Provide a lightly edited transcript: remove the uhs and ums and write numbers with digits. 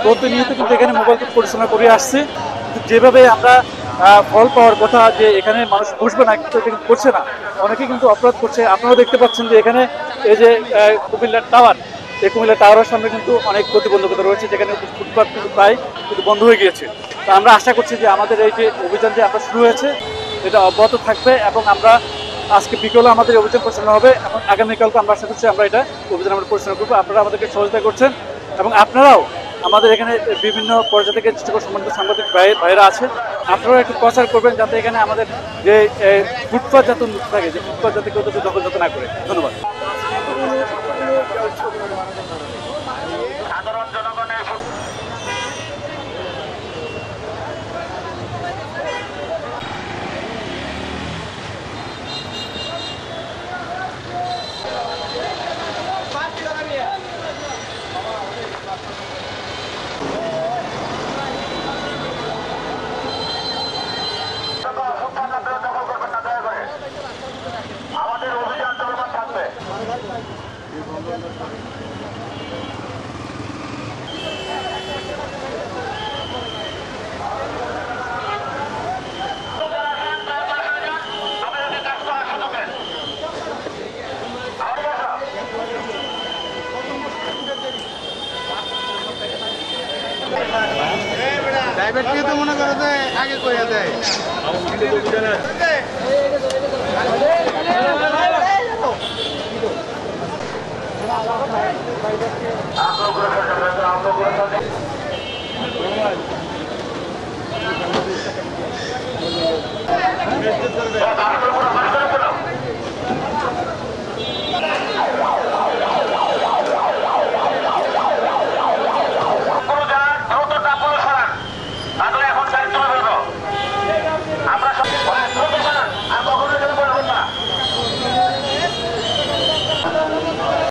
প্রতিনিয়ত কিন্তু এখানে মোবাইল কোর্ট পরিচালনা করে আসছে। যেভাবে আমরা ফল পাওয়ার কথা যে এখানে মানুষ বসবে না, কিন্তু এটা কিন্তু করছে না, অনেকেই কিন্তু অপরাধ করছে। আপনারাও দেখতে পাচ্ছেন যে এখানে এই যে কুমিল্লার টাওয়ার, এই কুমিল্লার টাওয়ারের সামনে কিন্তু অনেক প্রতিবন্ধকতা রয়েছে, যেখানে ফুটপাত কিন্তু প্রায় কিন্তু বন্ধ হয়ে গিয়েছে। তো আমরা আশা করছি যে আমাদের এই যে অভিযান যে আমরা শুরু হয়েছে এটা অব্যাহত থাকবে, এবং আমরা আজকে বিকেলে আমাদের অভিযান পরিচালনা হবে, এবং আগামীকালকে আমরা আশা করছি আমরা এটা অভিযান আমরা পরিচালনা করবো। আপনারা আমাদেরকে সহযোগিতা করছেন, এবং আপনারাও আমাদের এখানে বিভিন্ন পর্যায়ে থেকে দৃষ্টিকোণ সম্বন্ধিত সাংবাদিক ভাইয়েরা আছে, আপনারাও একটু প্রচার করবেন যাতে এখানে আমাদের যে ফুটপাত যাতে উন্নত থাকে, যে ফুটপাত যাতে কেউ দখল যাতে না করে। ধন্যবাদ। আমাদের অভিযান চলমান থাকবে। ড্রাইভারকে তো মনে করো যে আগে কইয়া দেয়। আমরা